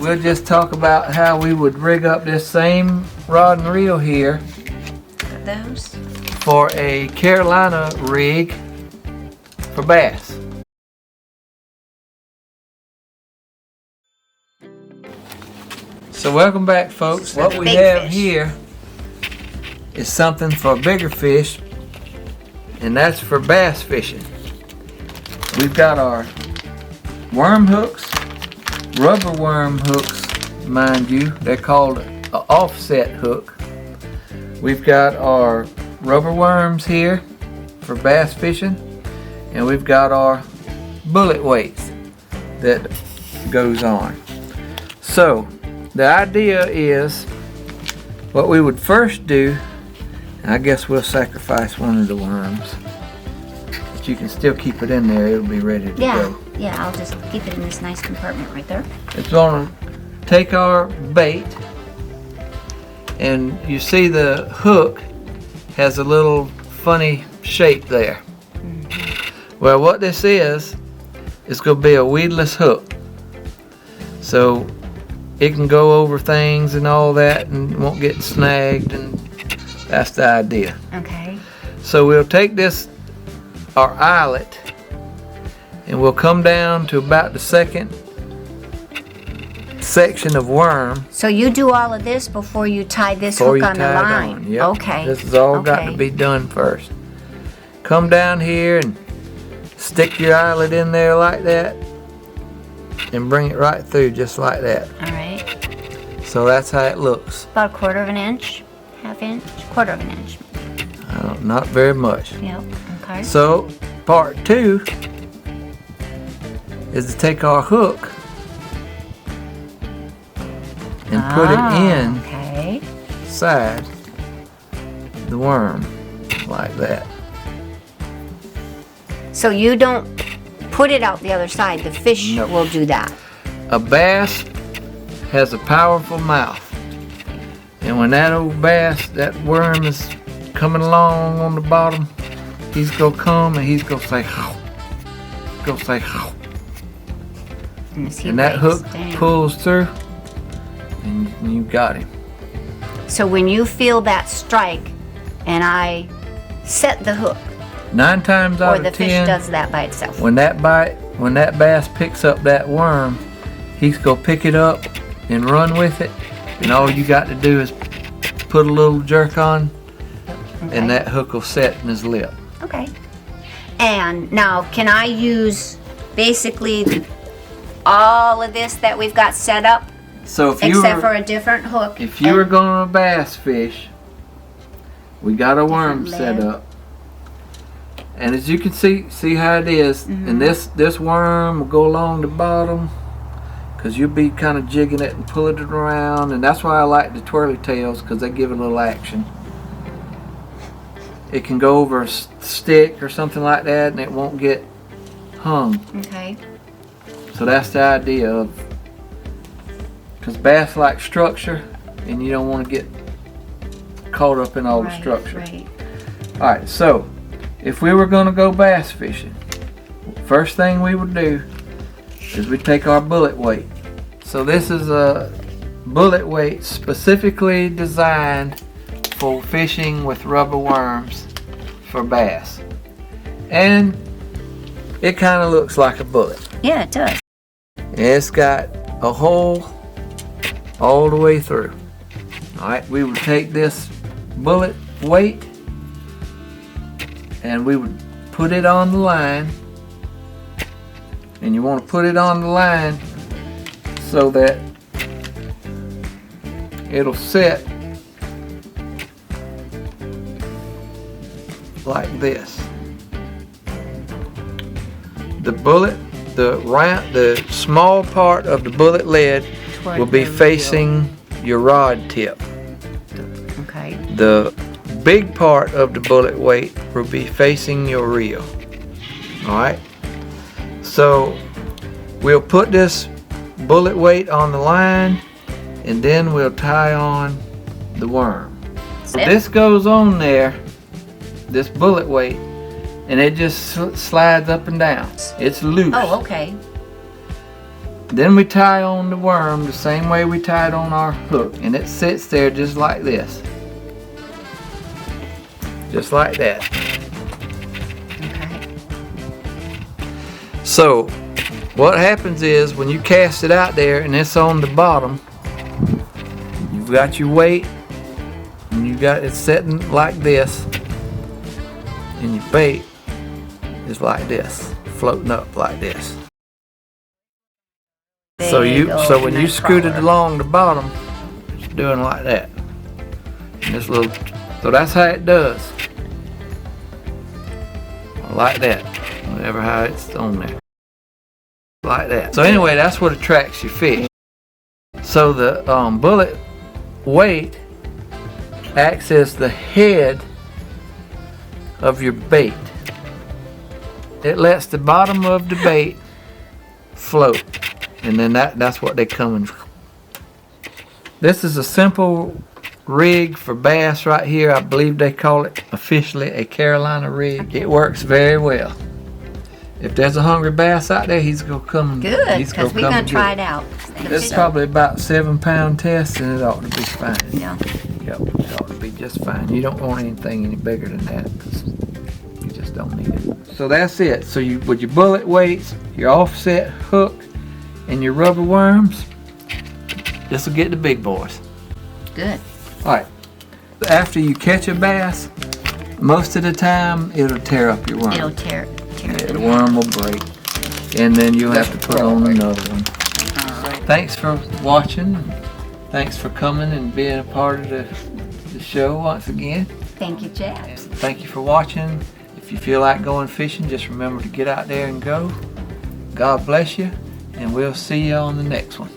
We'll just talk about how we would rig up this same rod and reel here Those. for a Carolina rig for bass. So welcome back, folks. For What the we big have fish. here is something for bigger fish, and that's for bass fishing. We've got our worm hooks, rubber worm hooks, mind you. They're called an offset hook. We've got our rubber worms here for bass fishing, and we've got our bullet weights that goes on. So the idea is what we would first do. I guess we'll sacrifice one of the worms, but you can still keep it in there. It'll be ready to go. Yeah, I'll just keep it in this nice compartment right there. It's going to take our bait, and you see the hook has a little funny shape there. Well, what this is going to be a weedless hook, so it can go over things and all that and won't get snagged, and that's the idea. Okay. So we'll take this, our eyelet, and we'll come down to about the second section of worm. So you do all of this before you tie this hook on the line? Yep. Okay. This has all got to be done first. Come down here and stick your eyelet in there like that and bring it right through just like that. All right. So that's how it looks. About 1/4 inch, half inch, 1/4 inch. Not very much. Yep. Okay. So part 2 is to take our hook and put it in inside the worm like that. So you don't put it out the other side. The fish Nope. will do that. A bass has a powerful mouth, and when that old bass, that worm is coming along on the bottom, he's gonna come and he's gonna say, and that hook pulls through, and you got him. So when you feel that strike, and I set the hook, 9 times out or the of 10, fish does that by itself. when that bass picks up that worm, he's gonna pick it up and run with it, and all you got to do is put a little jerk on, and that hook will set in his lip. Okay. And now, can I use basically all of this that we've got set up, So if you except for were, a different hook? if you were going to bass fish, we got a worm set lead. up, and as you can see how it is, and this worm will go along the bottom, because you'll be kind of jigging it and pulling it around, and that's why I like the twirly tails, because they give it a little action. It can go over a stick or something like that, and it won't get hung. Okay. So that's the idea of, because bass like structure, and you don't want to get caught up in all the structure. Right. All right, so if we were going to go bass fishing, first thing we would do is we take our bullet weight. So this is a bullet weight specifically designed for fishing with rubber worms for bass, and it kind of looks like a bullet. Yeah, it does. And it's got a hole all the way through. All right, we would take this bullet weight and we would put it on the line, and you want to put it on the line so that it'll set like this. The small part of the bullet lead will be facing your rod tip. Okay. The big part of the bullet weight will be facing your reel. Alright? So we'll put this bullet weight on the line, and then we'll tie on the worm. This goes on there, this bullet weight, and it just slides up and down. It's loose. Oh, okay. Then we tie on the worm the same way we tied on our hook, and it sits there just like this. Just like that. Okay. So what happens is when you cast it out there and it's on the bottom, you've got your weight and you got it sitting like this, and your bait is like this, floating up like this. So when you scoot it along the bottom, it's doing like that. And this little, so that's how it does. Like that. Whatever how it's on there. Like that. So anyway, that's what attracts your fish. So the bullet weight acts as the head of your bait. It lets the bottom of the bait float, and then that's what they come in. This is a simple rig for bass right here. I believe they call it officially a Carolina rig. It works very well. If there's a hungry bass out there, he's gonna come. Good, because we're gonna try it out. It's probably about 7-pound test, and it ought to be fine. Yeah. Yep, it ought to be just fine. You don't want anything any bigger than that, because you just don't need it. So that's it. So you, with your bullet weights, your offset hook, and your rubber worms, this will get the big boys. Good. All right. After you catch a bass, most of the time it'll tear up your worm. It'll tear it. Yeah, the worm will break, and then you'll have to put on another one. Thanks for watching. Thanks for coming and being a part of the show once again. Thank you, Jack. Thank you for watching. If you feel like going fishing, just remember to get out there and go. God bless you, and we'll see you on the next one.